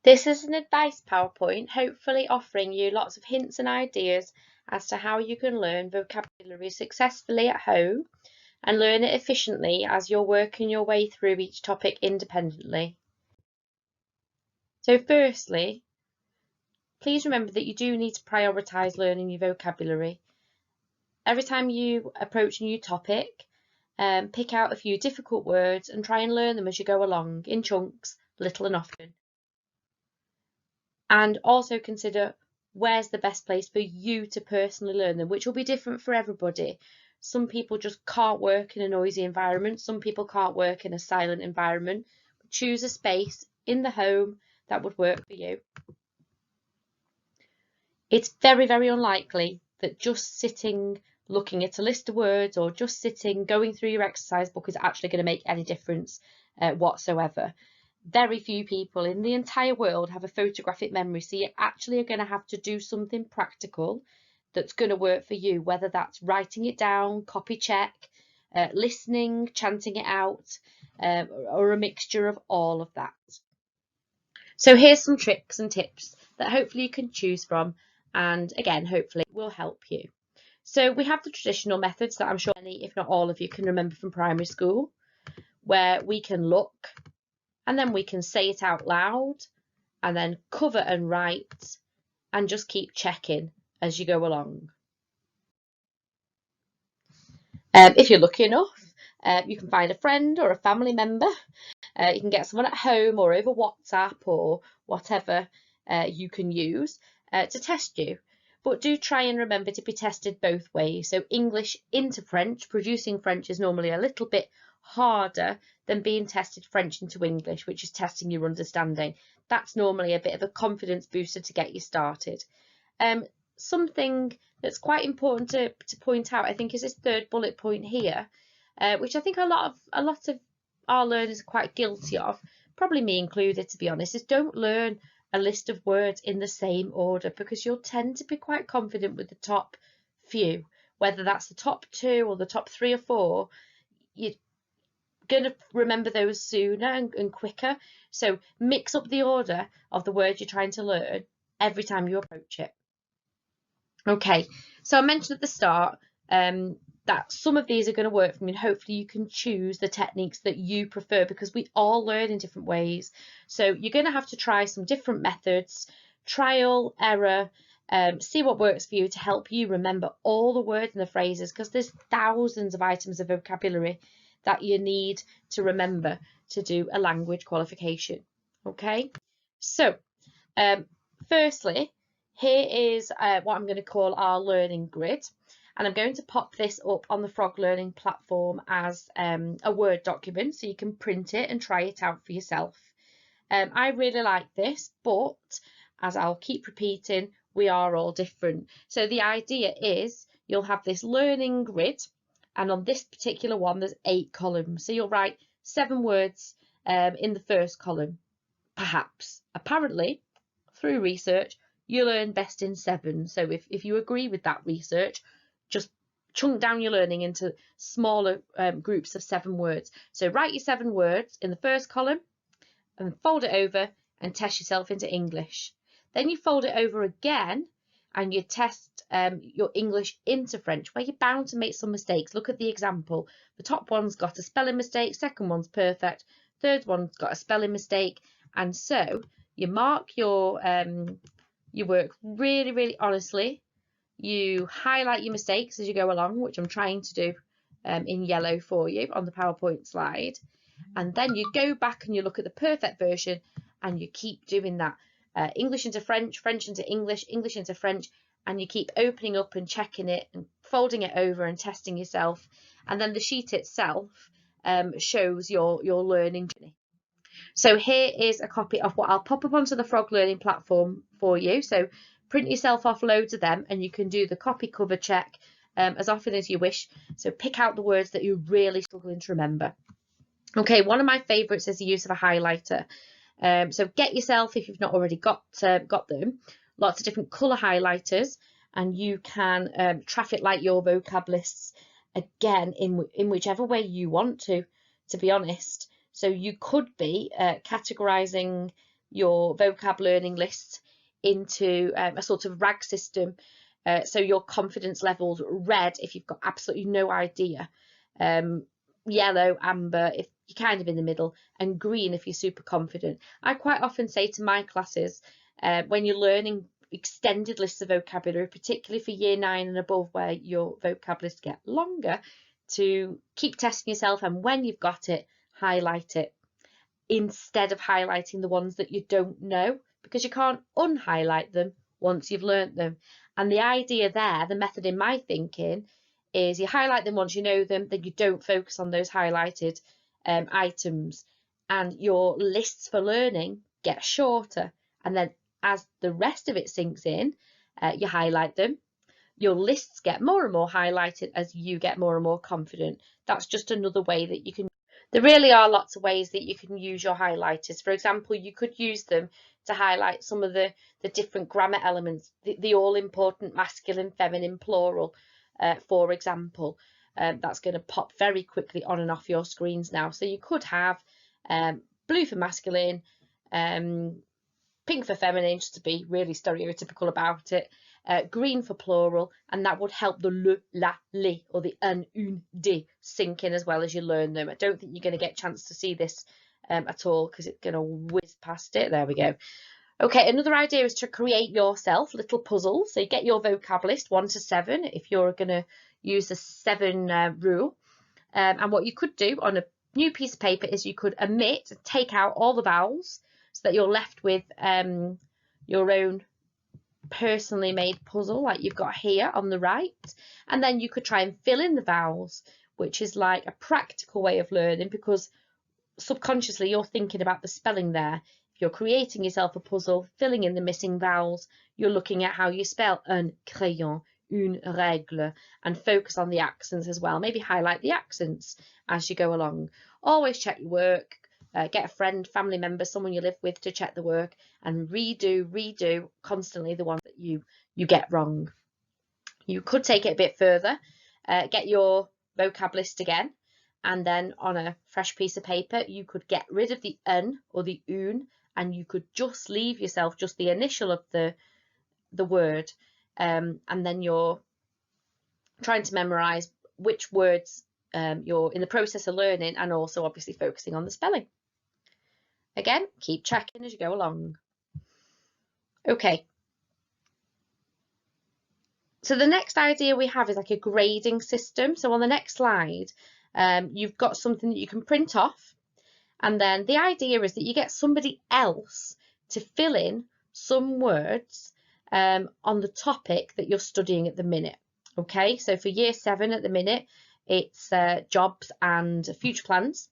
This is an advice PowerPoint, hopefully offering you lots of hints and ideas as to how you can learn vocabulary successfully at home and learn it efficiently as you're working your way through each topic independently. So firstly, please remember that you do need to prioritise learning your vocabulary. Every time you approach a new topic, pick out a few difficult words and try and learn them as you go along in chunks, little and often. And also consider where's the best place for you to personally learn them, which will be different for everybody. Some people just can't work in a noisy environment. Some people can't work in a silent environment. Choose a space in the home that would work for you. It's very, very unlikely that just sitting looking at a list of words or just sitting going through your exercise book is actually going to make any difference whatsoever. Very few people in the entire world have a photographic memory, so you actually are going to have to do something practical that's going to work for you, whether that's writing it down, copy check, listening, chanting it out, or a mixture of all of that. So here's some tricks and tips that hopefully you can choose from, and again, hopefully it will help you. So we have the traditional methods that I'm sure many, if not all of you, can remember from primary school, where we can look and then we can say it out loud and then cover and write and just keep checking as you go along. If you're lucky enough, you can find a friend or a family member. You can get someone at home or over WhatsApp or whatever you can use to test you. But do try and remember to be tested both ways. So English into French, producing French is normally a little bit harder than being tested French into English, which is testing your understanding. That's normally a bit of a confidence booster to get you started. Something that's quite important to point out, I think, is this third bullet point here, which I think a lot of our learners are quite guilty of, probably me included, to be honest, is don't learn a list of words in the same order, because you'll tend to be quite confident with the top few, whether that's the top 2 or the top 3 or 4. You're going to remember those sooner and quicker. So mix up the order of the words you're trying to learn every time you approach it. Okay, so I mentioned at the start that some of these are going to work for me, and hopefully you can choose the techniques that you prefer, because we all learn in different ways. So you're going to have to try some different methods, trial, error, see what works for you to help you remember all the words and the phrases, because there's thousands of items of vocabulary that you need to remember to do a language qualification. Okay, so firstly, here is what I'm going to call our learning grid. And I'm going to pop this up on the Frog Learning platform as a Word document, so you can print it and try it out for yourself. I really like this, but as I'll keep repeating, we are all different. So the idea is you'll have this learning grid, and on this particular one, there's 8 columns. So you'll write 7 words in the first column, perhaps. Apparently, through research, you learn best in 7. So if you agree with that research, just chunk down your learning into smaller groups of 7 words. So write your 7 words in the first column and fold it over and test yourself into English. Then you fold it over again and you test your English into French, where you're bound to make some mistakes. Look at the example. The top one's got a spelling mistake, second one's perfect, third one's got a spelling mistake, and so you mark your work really, really honestly. You highlight your mistakes as you go along, which I'm trying to do in yellow for you on the PowerPoint slide. And then you go back and you look at the perfect version and you keep doing that. English into French, French into English, English into French, and you keep opening up and checking it and folding it over and testing yourself. And then the sheet itself shows your learning journey. So here is a copy of what I'll pop up onto the Frog Learning platform for you. So print yourself off loads of them and you can do the copy cover check as often as you wish. So pick out the words that you're really struggling to remember. Okay, one of my favourites is the use of a highlighter. So get yourself, if you've not already got them, lots of different colour highlighters, and you can traffic light your vocab lists again in whichever way you want to be honest. So you could be categorising your vocab learning list into a sort of RAG system. So your confidence levels: red if you've got absolutely no idea, yellow, amber if you're kind of in the middle, and green if you're super confident. I quite often say to my classes, when you're learning extended lists of vocabulary, particularly for year 9 and above, where your vocab lists get longer, to keep testing yourself, and when you've got it, highlight it instead of highlighting the ones that you don't know, because you can't unhighlight them once you've learnt them. And the idea there, the method in my thinking, is you highlight them once you know them, then you don't focus on those highlighted items, and your lists for learning get shorter. And then as the rest of it sinks in, you highlight them. Your lists get more and more highlighted as you get more and more confident. That's just another way that you can. There really are lots of ways that you can use your highlighters. For example, you could use them to highlight some of the different grammar elements, the all-important masculine, feminine, plural, for example. That's going to pop very quickly on and off your screens now. So you could have blue for masculine, pink for feminine, just to be really stereotypical about it, green for plural, and that would help the le, la, les, or the un, une, des sink in as well as you learn them. I don't think you're going to get a chance to see this at all, because it's going to whiz past it. There we go. Okay, another idea is to create yourself little puzzles. So you get your vocab list 1 to 7 if you're going to use the 7 rule. And what you could do on a new piece of paper is you could omit, take out all the vowels, so that you're left with your own personally made puzzle like you've got here on the right. And then you could try and fill in the vowels, which is like a practical way of learning, because subconsciously you're thinking about the spelling there. If you're creating yourself a puzzle, filling in the missing vowels, you're looking at how you spell un crayon, une règle, and focus on the accents as well. Maybe highlight the accents as you go along. Always check your work. Get a friend, family member, someone you live with to check the work, and redo constantly the ones that you get wrong. You could take it a bit further, get your vocab list again, and then on a fresh piece of paper you could get rid of the un or the une, and you could just leave yourself just the initial of the word, and then you're trying to memorize which words you're in the process of learning, and also obviously focusing on the spelling. Again, keep checking as you go along. Okay. So the next idea we have is like a grading system. So on the next slide, you've got something that you can print off. And then the idea is that you get somebody else to fill in some words on the topic that you're studying at the minute. Okay, so for year 7 at the minute, it's jobs and future plans,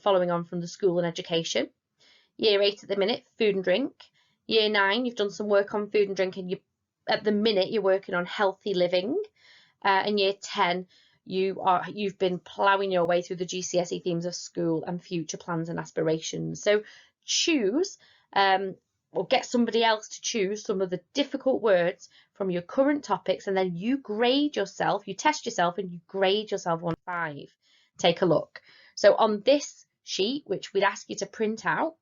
following on from the school and education. Year 8 at the minute, food and drink. Year 9, you've done some work on food and drink, and at the minute you're working on healthy living. And year 10, you've been ploughing your way through the GCSE themes of school and future plans and aspirations. So choose or get somebody else to choose some of the difficult words from your current topics, and then you grade yourself, you test yourself, and you grade yourself on 5. Take a look. So on this sheet, which we'd ask you to print out,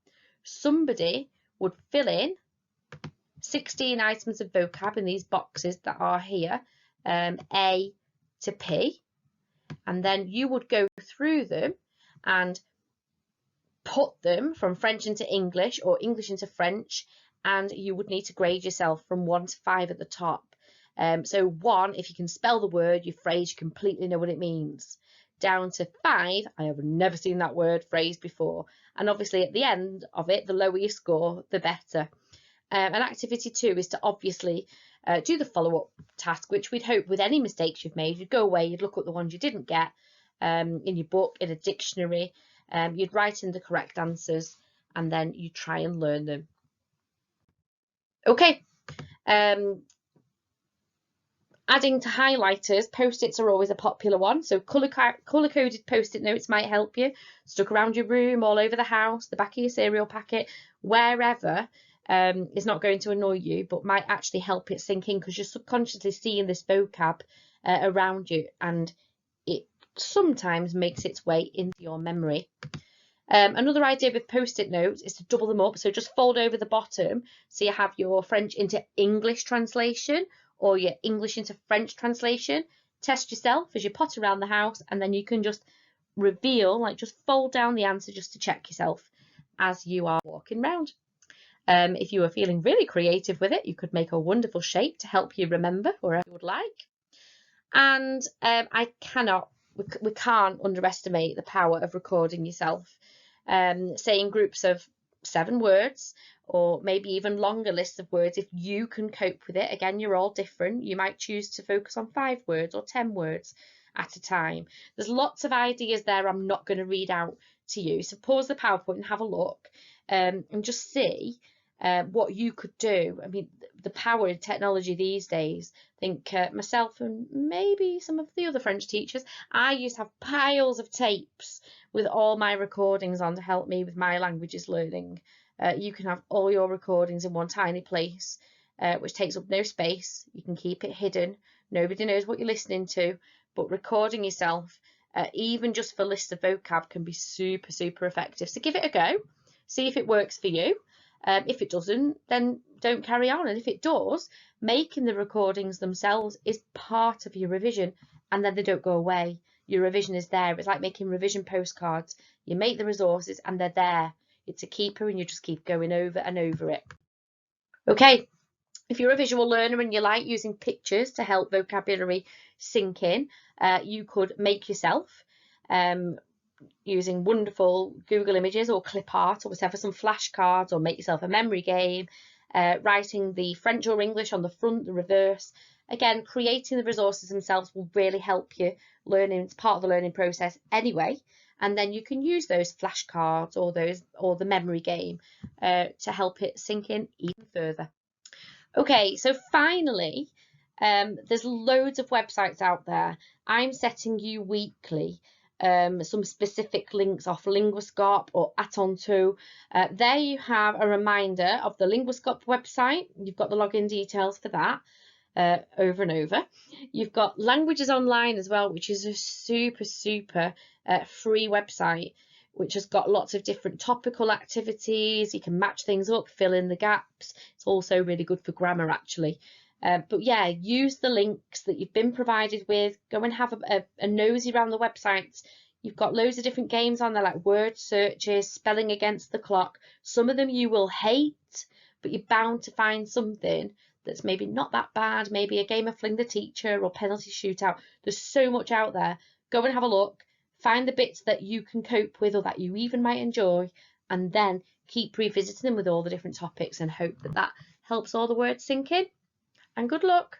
somebody would fill in 16 items of vocab in these boxes that are here, A to P, and then you would go through them and put them from French into English or English into French, and you would need to grade yourself from 1 to 5 at the top. So 1, if you can spell the word, your phrase, you completely know what it means. Down to 5, I have never seen that word, phrase before. And obviously at the end of it, the lower you score, the better. And activity 2 is to obviously do the follow-up task, which we'd hope with any mistakes you've made, you'd go away, you'd look at the ones you didn't get in your book, in a dictionary, you'd write in the correct answers, and then you try and learn them. Okay. Adding to highlighters, post-its are always a popular one. So colour-coded post-it notes might help you. Stuck around your room, all over the house, the back of your cereal packet, wherever, is not going to annoy you, but might actually help it sink in, because you're subconsciously seeing this vocab around you, and it sometimes makes its way into your memory. Another idea with post-it notes is to double them up. So just fold over the bottom so you have your French into English translation or your English into French translation. Test yourself as you pot around the house, and then you can just reveal, like just fold down the answer just to check yourself as you are walking around. If you are feeling really creative with it, you could make a wonderful shape to help you remember wherever you would like. And we can't underestimate the power of recording yourself. Say in groups of 7 words, or maybe even longer lists of words, if you can cope with it. Again, you're all different. You might choose to focus on 5 words or 10 words at a time. There's lots of ideas there I'm not going to read out to you. So pause the PowerPoint and have a look, and just see what you could do. I mean, the power of technology these days. I think myself and maybe some of the other French teachers, I used to have piles of tapes with all my recordings on to help me with my languages learning. You can have all your recordings in one tiny place, which takes up no space. You can keep it hidden. Nobody knows what you're listening to, but recording yourself, even just for lists of vocab, can be super, super effective. So give it a go. See if it works for you. If it doesn't, then don't carry on. And if it does, making the recordings themselves is part of your revision, and then they don't go away. Your revision is there. It's like making revision postcards. You make the resources and they're there. It's a keeper, and you just keep going over and over it. Okay, if you're a visual learner and you like using pictures to help vocabulary sink in, you could make yourself, using wonderful Google Images or clip art or whatever, some flashcards, or make yourself a memory game, writing the French or English on the front, the reverse. Again, creating the resources themselves will really help you learning. It's part of the learning process anyway, and then you can use those flashcards or the memory game to help it sink in even further. Okay, so finally, there's loads of websites out there. I'm setting you weekly some specific links off Linguascope or Atonto. There you have a reminder of the Linguascope website. You've got the login details for that over and over. You've got Languages Online as well, which is a super, super free website, which has got lots of different topical activities. You can match things up, fill in the gaps. It's also really good for grammar, actually. But yeah, use the links that you've been provided with. Go and have a nosy around the websites. You've got loads of different games on there, like word searches, spelling against the clock. Some of them you will hate, but you're bound to find something that's maybe not that bad. Maybe a game of Fling the Teacher or Penalty Shootout. There's so much out there. Go and have a look. Find the bits that you can cope with or that you even might enjoy, and then keep revisiting them with all the different topics and hope that that helps all the words sink in. And good luck.